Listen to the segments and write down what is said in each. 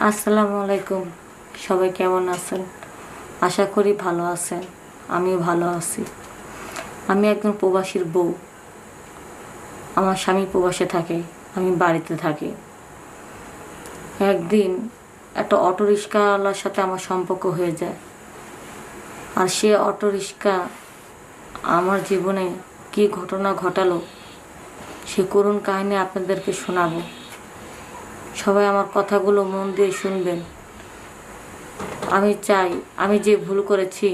আসসালামু আলাইকুম। সবাই কেমন আছেন? আশা করি ভালো আছেন। আমিও ভালো আছি। আমি একজন প্রবাসীর বউ। আমার স্বামী প্রবাসে থাকে, আমি বাড়িতে থাকি। একদিন একটা অটো রিক্সাওয়ালার সাথে আমার সম্পর্ক হয়ে যায়। আর সে অটো রিক্সা আমার জীবনে কী ঘটনা ঘটালো সে করুণ কাহিনী আপনাদেরকে শোনাবো। সবাই আমার কথাগুলো মন দিয়ে শুনবেন। আমি চাই আমি যে ভুল করেছি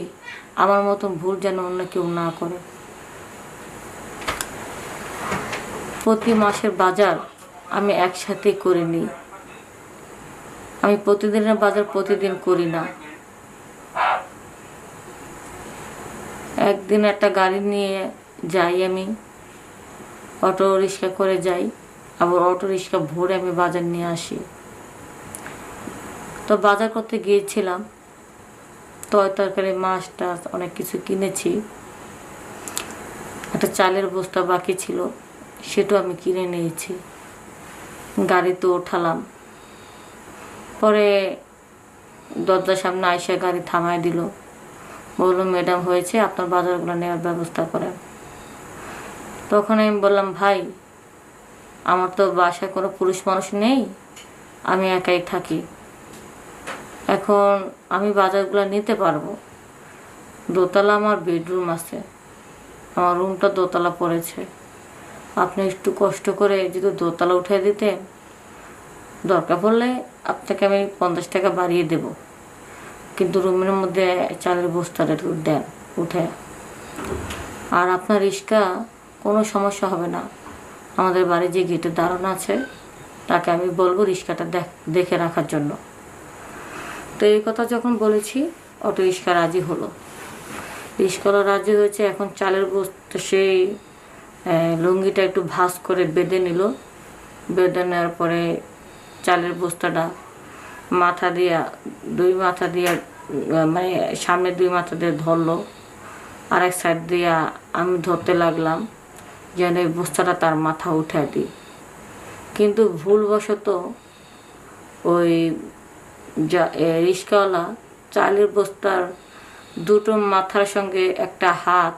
আমার মতন ভুল যেন অন্য কেউ না করে। প্রতি মাসের বাজার আমি একসাথে করে নিই। আমি প্রতিদিনের বাজার প্রতিদিন করি না। একদিন একটা গাড়ি নিয়ে যাই, আমি অটো রিক্সা করে যাই, আবার অটো রিক্সা ভরে আমি বাজার নিয়ে আসি। তো বাজার করতে গিয়েছিলাম, তরকারি মাছ টাছ অনেক কিছু কিনেছি। একটা চালের বস্তা বাকি ছিল, সেটাও আমি কিনে নিয়েছি। গাড়িতে ওঠালাম। পরে দরজার সামনে আইসা গাড়ি থামায় দিল, বললো ম্যাডাম হয়েছে, আপনার বাজারগুলো নেওয়ার ব্যবস্থা করেন। তখন আমি বললাম ভাই, আমার তো বাসায় কোনো পুরুষ মানুষ নেই, আমি একাই থাকি। এখন আমি বাজারগুলো নিতে পারবো। দোতলা আমার বেডরুম আছে, আমার রুমটা দোতলা পড়েছে। আপনি একটু কষ্ট করে যদি দোতলা উঠিয়ে দিতেন, দরকার পড়লে আপনাকে আমি 50 টাকা বাড়িয়ে দেব, কিন্তু রুমের মধ্যে চালের বস্তাটা একটু দেন উঠে। আর আপনার রিক্সা কোনো সমস্যা হবে না। আমাদের বাড়ি যে গেটে দাঁড়ানো আছে তাকে আমি বলবো রিক্সাটা দেখে রাখার জন্য। তো এই কথা যখন বলেছি, অটো রিক্সা রাজি হলো। রিক্সাওয়ালা রাজি হয়েছে। এখন চালের বস্তা সেই লুঙ্গিটা একটু ভাঁজ করে বেঁধে নিল। বেঁধে নেওয়ার পরে চালের বস্তাটা মাথা দিয়া দুই মাথা দিয়া মানে সামনে দুই মাথা দিয়ে ধরলো, আর এক সাইড দিয়া আমি ধরতে লাগলাম যেন এই বস্তাটা তার মাথা উঠে দিই। কিন্তু ভুলবশত ওই রিক্সাওয়ালা চালের বস্তার দুটো মাথার সঙ্গে একটা হাত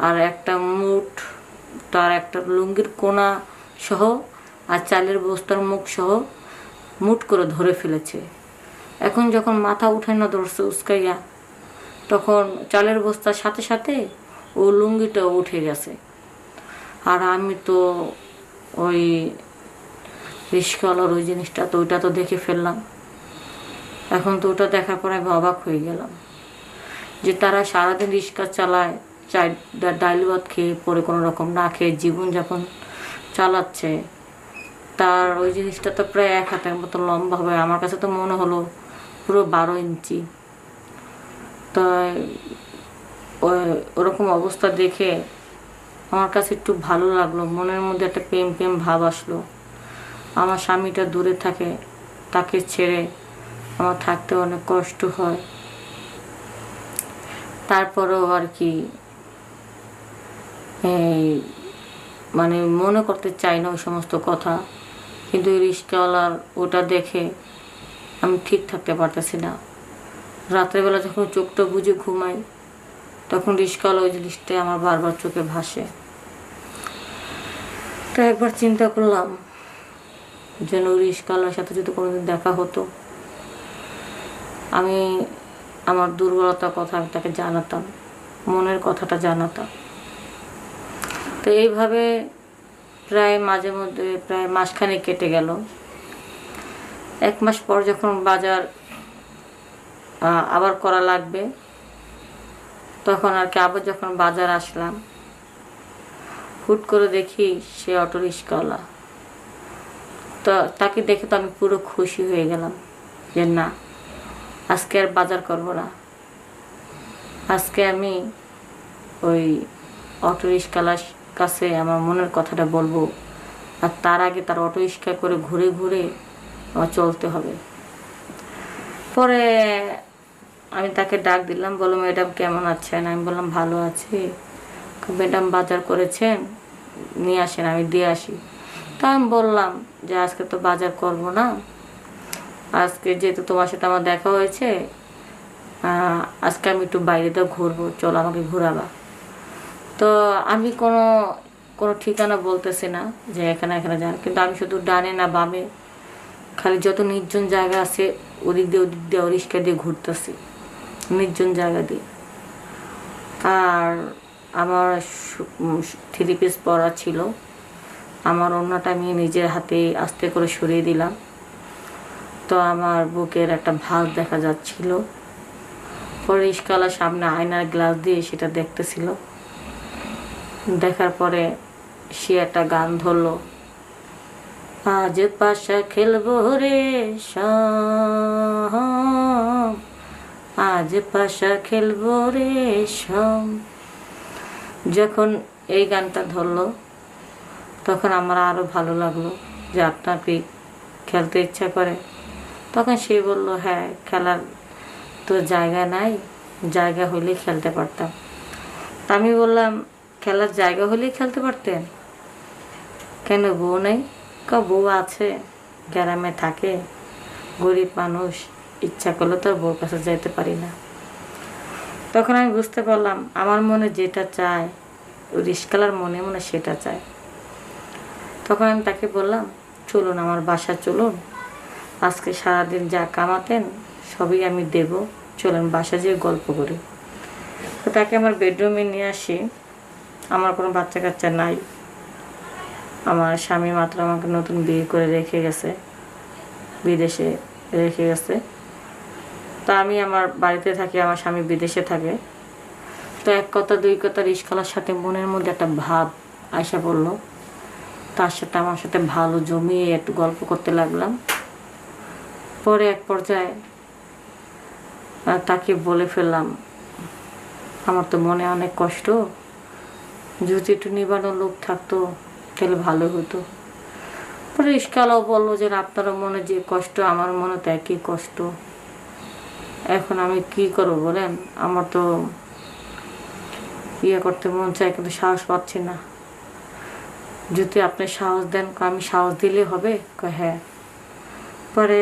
আর একটা মুঠ, তার একটা লুঙ্গির কোনা সহ আর চালের বস্তার মুখ সহ মুঠ করে ধরে ফেলেছে। এখন যখন মাথা উঠে না ধরছে উস্কাইয়া, তখন চালের বস্তার সাথে সাথে ও লুঙ্গিটাও উঠে গেছে। আর আমি তো ওই রিক্সাওয়ালার ওই জিনিসটা তো ওইটা তো দেখে ফেললাম। এখন তো ওটা দেখার পর আমি অবাক হয়ে গেলাম যে তারা সারাদিন রিক্সা চালায়, ডাইল ভাত খেয়ে পরে কোনো রকম না খেয়ে জীবনযাপন চালাচ্ছে। তার ওই জিনিসটা তো প্রায় 1 হাতের মতো লম্বা হবে, আমার কাছে তো মনে হলো পুরো 12 ইঞ্চি। তাই ওরকম অবস্থা দেখে আমার কাছে একটু ভালো লাগলো, মনের মধ্যে একটা প্রেম প্রেম ভাব আসলো। আমার স্বামীটা দূরে থাকে, তাকে ছেড়ে আমার থাকতে অনেক কষ্ট হয়। তারপরেও আর কি মানে মনে করতে চাই না ওই সমস্ত কথা, কিন্তু ওই রিক্সাওয়ালার ওটা দেখে আমি ঠিক থাকতে পারতেছি না। রাত্রেবেলা যখন চোখটা বুজে ঘুমাই, তখন রিক্সাওয়ালা ওই জিনিসটাই আমার বারবার চোখে ভাসে। তো একবার চিন্তা করলাম যেন ওই রিক্সাওয়ালার সাথে যদি কোনোদিন দেখা হতো, আমি আমার দুর্বলতার কথা আমি তাকে জানাতাম, মনের কথাটা জানাতাম। তো এইভাবে প্রায় মাঝে মধ্যে প্রায় মাসখানেক কেটে গেল। 1 মাস পর যখন বাজার আবার করা লাগবে, তখন আর কি আবার যখন বাজার আসলাম, হুট করে দেখি সে অটো রিক্সাওয়ালা। তো তাকে দেখে তো আমি পুরো খুশি হয়ে গেলাম যে না, আজকে আর বাজার করবো না, আজকে আমি ওই অটো রিক্সাওয়ালার কাছে আমার মনের কথাটা বলবো। আর তার আগে তার অটো রিক্সা করে ঘুরে ঘুরে আমার চলতে হবে। পরে আমি তাকে ডাক দিলাম, বললো ম্যাডাম কেমন আছেন? আমি বললাম ভালো আছি। ম্যাডাম বাজার করেছেন, নিয়ে আসেন, আমি দিয়ে আসি। তা আমি বললাম যে আজকে তো বাজার করব না, আজকে যেহেতু তোমার সাথে আমার দেখা হয়েছে, আজকে আমি একটু বাইরেতে ঘুরবো, চলো আমাকে ঘোরাবা। তো আমি কোনো কোনো ঠিকানা বলতেছি না যে এখানে এখানে যান, কিন্তু আমি শুধু ডানে না বামে খালি যত নির্জন জায়গা আছে ওদিক দিয়ে রিক্সা দিয়ে ঘুরতেছি, নির্জন জায়গা দিয়ে। আর আমার 3 পিস পরা ছিল, আমার ওড়নাটা আমি নিজের হাতে আস্তে করে সরিয়ে দিলাম। তো আমার বুকের একটা ভাঁজ দেখা যাচ্ছিল। পরে রিক্সাওয়ালার সামনে আয়নার গ্লাস দিয়ে সেটা দেখতেছিল। দেখার পরে সে একটা গান ধরলো, আজ পাশা খেলবো রে শাম, আজ পাশা খেলবো রে শাম। যখন এই গানটা ধরলো তখন আমার আরো ভালো লাগলো যে আপনার কি খেলতে ইচ্ছা করে। তখন সে বলল, হ্যাঁ খেলার তো জায়গা নাই, জায়গা হলেই খেলতে পারতাম। তা আমি বললাম, খেলার জায়গা হলেই খেলতে পারতেন, কেন বউ নেই? বউ আছে, গ্রামে থাকে, গরিব মানুষ, ইচ্ছা করলে তো বউর কাছে যেতে পারি না। তখন আমি বুঝতে পারলাম আমার মনে যেটা চায় রিস্কালার মনে মনে সেটা চায়। তখন আমি তাকে বললাম, চলুন আমার বাসা চলুন, আজকে সারাদিন যা কামাতেন সবই আমি দেব, চলুন বাসা যেয়ে গল্প করি। তো তাকে আমার বেডরুমে নিয়ে আসি। আমার কোনো বাচ্চা কাচ্চা নাই, আমার স্বামী মাত্র আমাকে নতুন বিয়ে করে রেখে গেছে, বিদেশে রেখে গেছে। তো আমি আমার বাড়িতে থাকি, আমার স্বামী বিদেশে থাকে। তো এক কথা দুই কথা রিস্কালার সাথে মনের মধ্যে একটা ভাব আশা পড়লো। তার সাথে আমার সাথে ভালো জমিয়ে একটু গল্প করতে লাগলাম। পরে এক পর্যায়ে তাকে বলে ফেললাম, আমার তো মনে অনেক কষ্ট, যদি একটু নিবানোর লোক থাকতো তাহলে ভালো হতো। পরে রিস্কালাও বললো যে আপনারও মনে যে কষ্ট আমার মনে তো একই কষ্ট, এখন আমি কি করবো বলেন, আমার তো ইয়ে করতে মন চায় কিন্তু সাহস পাচ্ছি না, যদি আপনি সাহস দেন। আমি সাহস দিলে হবে? হ্যাঁ। পরে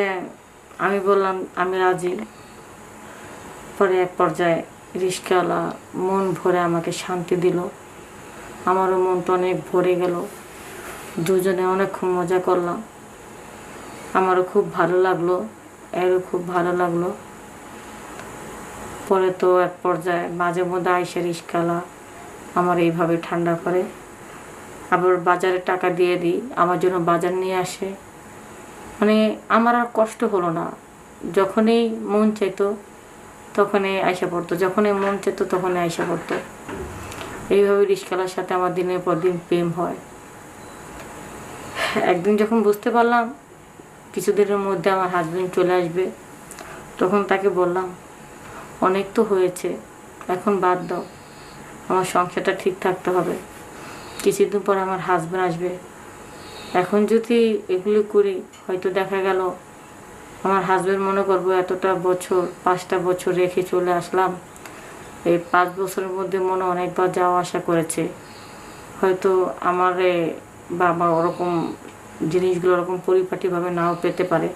আমি বললাম আমি রাজি। পরে এক পর্যায়ে রিস্কাওয়ালা মন ভরে আমাকে শান্তি দিল, আমারও মনটা অনেক ভরে গেল, দুজনে অনেকক্ষণ মজা করলাম, আমারও খুব ভালো লাগলো, এরও খুব ভালো লাগলো। পরে তো এক পর্যায়ে মাঝে মধ্যে আইসা রিস্কাওয়ালা আমার এইভাবে ঠান্ডা করে, আবার বাজারে টাকা দিয়ে দিই, আমার জন্য বাজার নিয়ে আসে। মানে আমার আর কষ্ট হলো না, যখনই মন চাইতো তখনই আইসা পড়তো, যখনই মন চাইতো তখনই আইসা পড়তো। এইভাবে রিস্কাওয়ালার সাথে আমার দিনের পর দিন প্রেম হয়। একদিন যখন বুঝতে পারলাম কিছুদিনের মধ্যে আমার হাজবেন্ড চলে আসবে, তখন তাকে বললাম, অনেক তো হয়েছে, এখন বাদ দাও, আমার সংসারটা ঠিক থাকতে হবে, কিছুদিন পর আমার হাজবেন্ড আসবে, এখন যদি এগুলি করি হয়তো দেখা গেল আমার হাজবেন্ড মনে করবো এতটা বছর 5টা বছর রেখে চলে আসলাম, এই 5 বছরের মধ্যে মনে অনেকবার যাওয়া আসা করেছে, হয়তো আমারে বা আমার ওরকম জিনিসগুলো ওরকম পরিপাটিভাবে নাও পেতে পারে,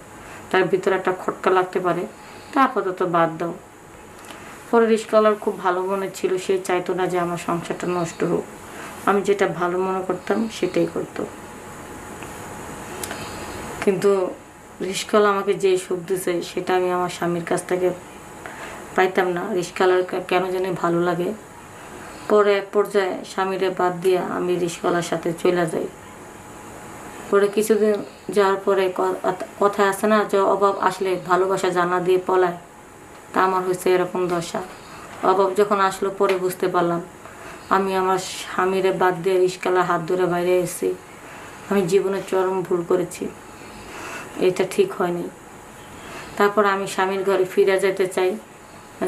তার ভিতরে একটা খটকা লাগতে পারে, তা আপাতত বাদ দাও। পরে রিস্কাওয়ালার খুব ভালো মনে ছিল, সে চাইতো না যে আমার সংসারটা নষ্ট হোক, আমি যেটা ভালো মনে করতাম সেটাই করতো। কিন্তু রিস্কাওয়ালা আমাকে যে সুখ দিছে সেটা আমি আমার স্বামীর কাছ থেকে পাইতাম না, রিস্কাওয়ালার কেন জানি ভালো লাগে। পরে এক পর্যায়ে স্বামীরে বাদ দিয়ে আমি রিস্কাওয়ালার সাথে চলে যাই। পরে কিছুদিন যাওয়ার পরে কথা আছে না যে অভাব আসলে ভালোবাসা জানা দিয়ে পলায়, তা আমার হয়েছে এরকম দশা। অভাব যখন আসলো পরে বুঝতে পারলাম আমি আমার স্বামীরে বাদ দিয়ে রিস্কাওয়ালার হাত ধরে বাইরে এসেছি, আমি জীবনে চরম ভুল করেছি, এটা ঠিক হয়নি। তারপর আমি স্বামীর ঘরে ফিরে যেতে চাই,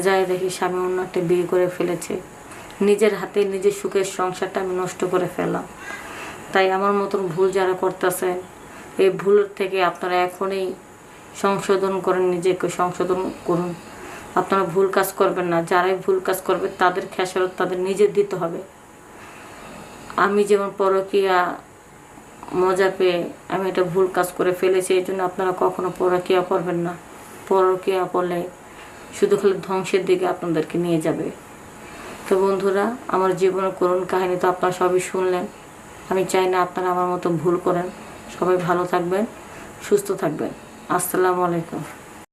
যাই দেখি স্বামী অন্য একটা বিয়ে করে ফেলেছে, নিজের হাতে নিজের সুখের সংসারটা আমি নষ্ট করে ফেললাম। তাই আমার মতন ভুল যারা করতেছেন, এই ভুল থেকে আপনারা এখনই সংশোধন করেন, নিজেকে সংশোধন করুন, আপনারা ভুল কাজ করবেন না, যারাই ভুল কাজ করবে তাদের খেসারত তাদের নিজের দিতে হবে। আমি যেমন পরকীয়া মজা পেয়ে আমি এটা ভুল কাজ করে ফেলেছি। এই জন্য আপনারা কখনো পরকীয়া করবেন না। পরকীয়া করলে শুধু খালি ধ্বংসের দিকে আপনাদেরকে নিয়ে যাবে। তো বন্ধুরা, আমার জীবনের করুণ কাহিনী তো আপনারা সবই শুনলেন। আমি চাই না আপনারা আমার মতো ভুল করেন। সবাই ভালো থাকবেন, সুস্থ থাকবেন। আসসালামু আলাইকুম।